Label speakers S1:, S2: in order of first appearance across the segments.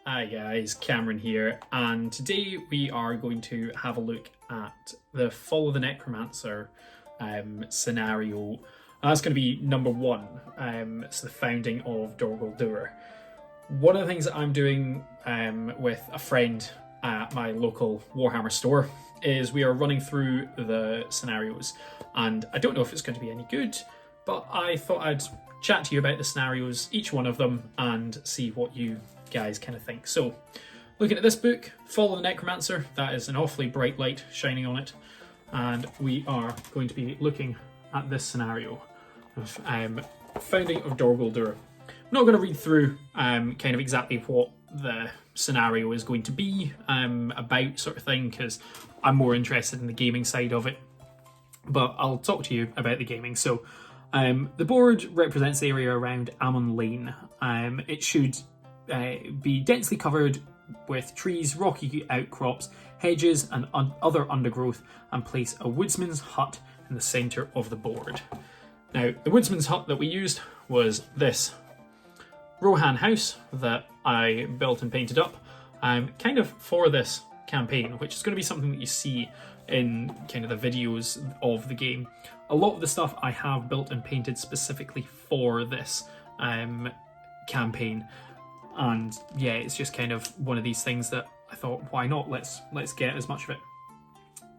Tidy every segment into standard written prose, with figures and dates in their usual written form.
S1: Hi guys, Cameron here, and today we are going to have a look at the Follow the Necromancer scenario. That's going to be number one. It's the founding of Dor Guldur. One of the things that I'm doing with a friend at my local Warhammer store is we are running through the scenarios, and I don't know if it's going to be any good, but I thought I'd chat to you about the scenarios, each one of them, and see what you guys kind of think. So, looking at this book, Follow the Necromancer, that is an awfully bright light shining on it, and we are going to be looking at this scenario of founding of Dor Guldur. I'm not going to read through kind of exactly what the scenario is going to be about, sort of thing, because I'm more interested in the gaming side of it, but I'll talk to you about the gaming. So the board represents the area around Ammon Lane. It should be densely covered with trees, rocky outcrops, hedges and other undergrowth, and place a woodsman's hut in the centre of the board. Now, the woodsman's hut that we used was this Rohan house that I built and painted up kind of for this campaign, which is going to be something that you see in kind of the videos of the game. A lot of the stuff I have built and painted specifically for this campaign, and yeah, it's just kind of one of these things that I thought, why not? Let's get as much of it.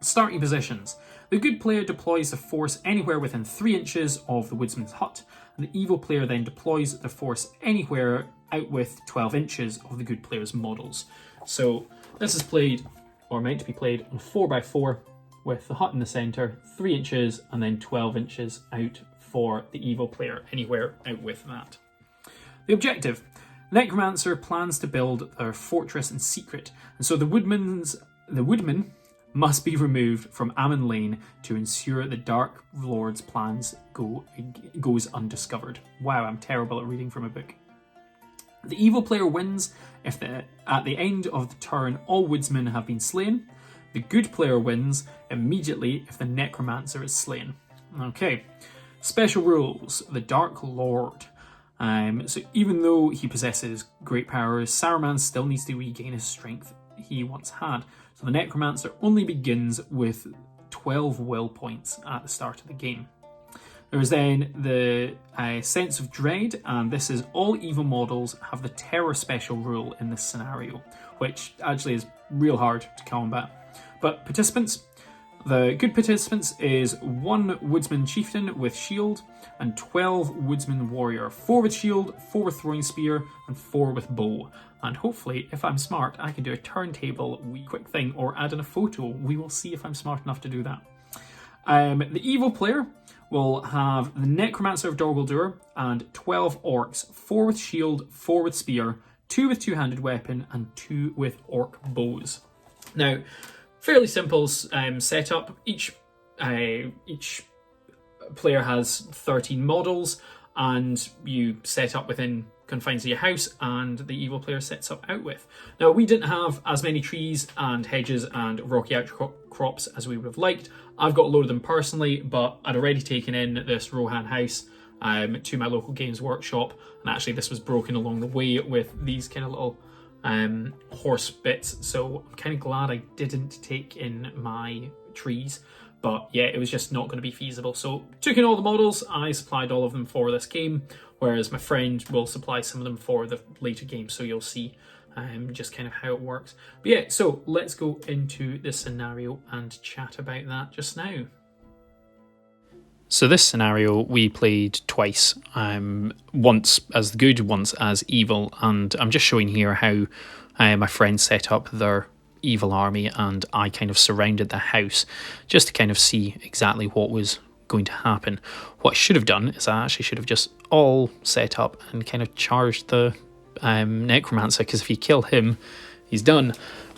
S1: Starting positions. The good player deploys the force anywhere within 3 inches of the woodsman's hut, and the evil player then deploys the force anywhere out with 12 inches of the good player's models. So this is played, or meant to be played, on 4x4 with the hut in the centre, 3 inches, and then 12 inches out for the evil player, anywhere out with that. The objective. Necromancer plans to build their fortress in secret, and so the woodman must be removed from Ammon Lane to ensure the Dark Lord's plans goes undiscovered. Wow, I'm terrible at reading from a book. The evil player wins if at the end of the turn all woodsmen have been slain. The good player wins immediately if the Necromancer is slain. Okay, special rules. The Dark Lord. So even though he possesses great powers, Saruman still needs to regain his strength he once had. So the Necromancer only begins with 12 will points at the start of the game. There's then the Sense of Dread, and this is all evil models have the Terror special rule in this scenario, which actually is real hard to combat. But participants, the good participants is 1 Woodsman Chieftain with shield and 12 Woodsman Warrior, 4 with shield, 4 with throwing spear, and 4 with bow. And hopefully, if I'm smart, I can do a turntable quick thing or add in a photo. We will see if I'm smart enough to do that. The evil player will have the Necromancer of Dor Guldur and 12 orcs, 4 with shield, 4 with spear, 2 with two-handed weapon, and 2 with orc bows. Now, fairly simple setup. Each player has 13 models, and you set up within confines of your house, and the evil player sets up out with. Now, we didn't have as many trees and hedges and rocky outcrops as we would have liked. I've got a load of them personally, but I'd already taken in this Rohan house to my local games workshop, and actually this was broken along the way with these kind of little horse bits, so I'm kind of glad I didn't take in my trees, but yeah, it was just not going to be feasible. So took in all the models, I supplied all of them for this game, whereas my friend will supply some of them for the later game, so you'll see just kind of how it works. But yeah, so let's go into this scenario and chat about that just now. So this scenario we played twice, once as good, once as evil, and I'm just showing here how my friends set up their evil army and I kind of surrounded the house just to kind of see exactly what was going to happen. What I should have done is I actually should have just all set up and kind of charged the Necromancer, because if you kill him, he's done.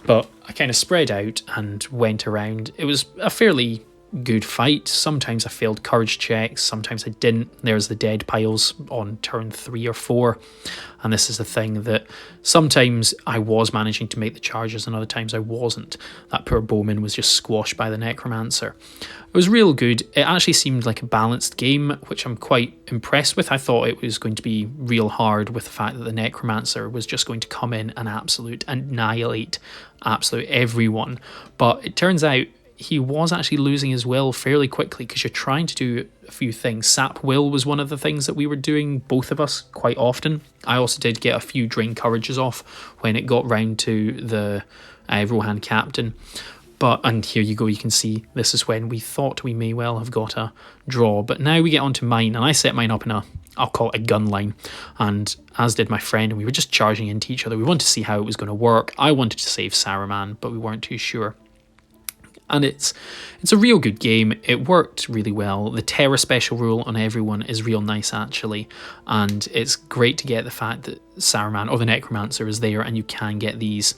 S1: But I kind of spread out and went around. It was a fairly good fight. Sometimes I failed courage checks, sometimes I didn't. There's the dead piles on turn 3 or 4. And this is the thing that sometimes I was managing to make the charges and other times I wasn't. That poor bowman was just squashed by the Necromancer. It was real good. It actually seemed like a balanced game, which I'm quite impressed with. I thought it was going to be real hard with the fact that the Necromancer was just going to come in and annihilate absolute everyone. But it turns out he was actually losing his will fairly quickly because you're trying to do a few things. Sap will was one of the things that we were doing, both of us, quite often. I also did get a few drain courages off when it got round to the Rohan captain. And here you go, you can see this is when we thought we may well have got a draw. But now we get onto mine, and I set mine up in I'll call it a gun line. And as did my friend, and we were just charging into each other. We wanted to see how it was going to work. I wanted to save Saruman, but we weren't too sure. And it's a real good game. It worked really well. The terror special rule on everyone is real nice, actually. And it's great to get the fact that Saruman or the Necromancer is there and you can get these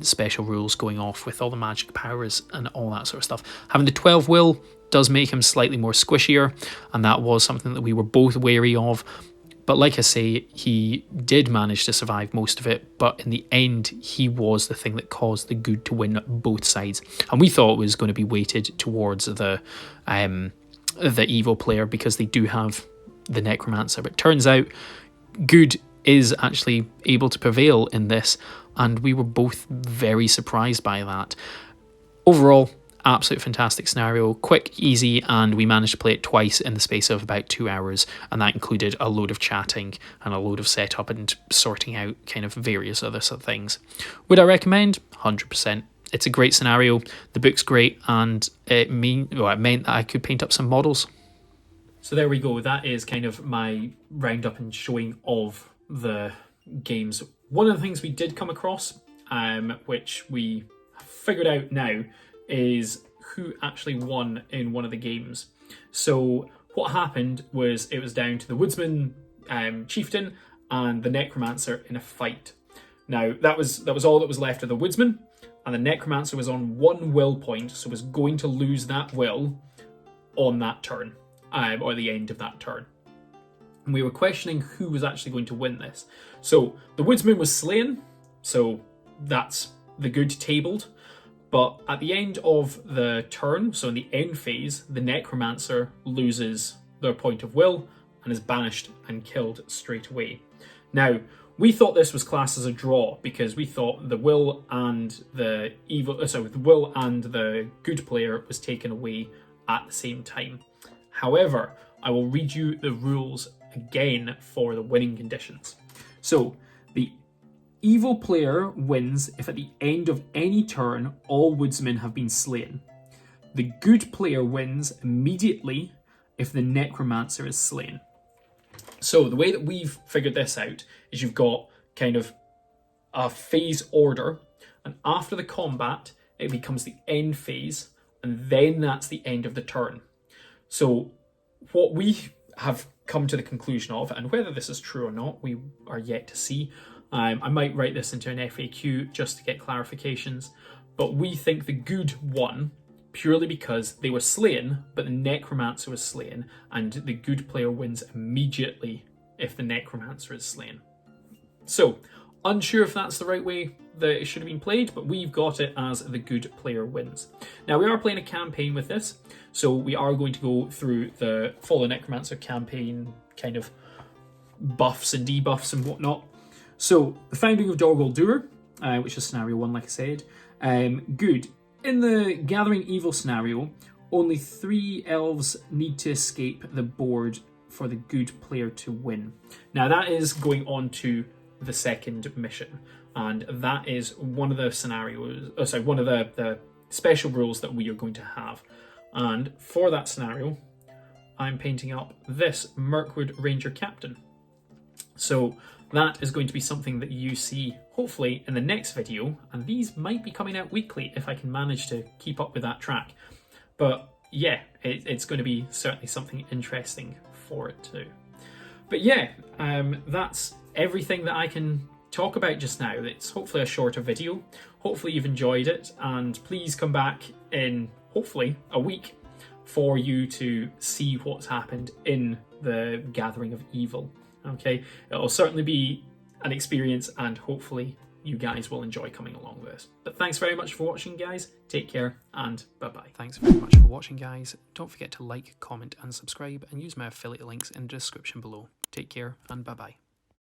S1: special rules going off with all the magic powers and all that sort of stuff. Having the 12 will does make him slightly more squishier, and that was something that we were both wary of. But like I say, he did manage to survive most of it, but in the end, he was the thing that caused the good to win both sides. And we thought it was going to be weighted towards the evil player because they do have the Necromancer. But it turns out good is actually able to prevail in this, and we were both very surprised by that. Overall, absolute fantastic scenario, quick, easy, and we managed to play it twice in the space of about 2 hours, and that included a load of chatting and a load of setup and sorting out kind of various other sort of things. Would I recommend? 100%. It's a great scenario, the book's great, and it meant that I could paint up some models. So there we go, that is kind of my roundup and showing of the games. One of the things we did come across, which we figured out now, is who actually won in one of the games. So what happened was it was down to the Woodsman chieftain and the Necromancer in a fight. Now that was all that was left of the Woodsman, and the Necromancer was on 1 will point, so was going to lose that will on that turn, or the end of that turn. And we were questioning who was actually going to win this. So the Woodsman was slain, so that's the good tabled. But at the end of the turn, so in the end phase, the Necromancer loses their point of will and is banished and killed straight away. Now, we thought this was classed as a draw because we thought the will and the good player was taken away at the same time. However, I will read you the rules again for the winning conditions. So, the evil player wins if at the end of any turn all woodsmen have been slain. The good player wins immediately if the Necromancer is slain. So the way that we've figured this out is you've got kind of a phase order, and after the combat it becomes the end phase, and then that's the end of the turn. So what we have come to the conclusion of, and whether this is true or not, we are yet to see. I might write this into an FAQ just to get clarifications, but we think the good won purely because they were slain, but the Necromancer was slain, and the good player wins immediately if the Necromancer is slain. So, unsure if that's the right way that it should have been played, but we've got it as the good player wins. Now, we are playing a campaign with this, so we are going to go through the Follow Necromancer campaign kind of buffs and debuffs and whatnot. So, the founding of Dor Guldur, which is scenario 1, like I said. Good. In the Gathering Evil scenario, only 3 elves need to escape the board for the good player to win. Now, that is going on to the second mission, and that is one of the scenarios, one of the special rules that we are going to have. And for that scenario, I'm painting up this Mirkwood Ranger Captain. So that is going to be something that you see hopefully in the next video, and these might be coming out weekly if I can manage to keep up with that track. But yeah, it's going to be certainly something interesting for it too. But yeah, that's everything that I can talk about just now. It's hopefully a shorter video. Hopefully you've enjoyed it, and please come back in hopefully a week for you to see what's happened in the Gathering of Evil. Okay, it'll certainly be an experience, and hopefully you guys will enjoy coming along with this. But thanks very much for watching, guys. Take care, and bye-bye. Thanks very much for watching, guys. Don't forget to like, comment, and subscribe, and use my affiliate links in the description below. Take care, and bye-bye.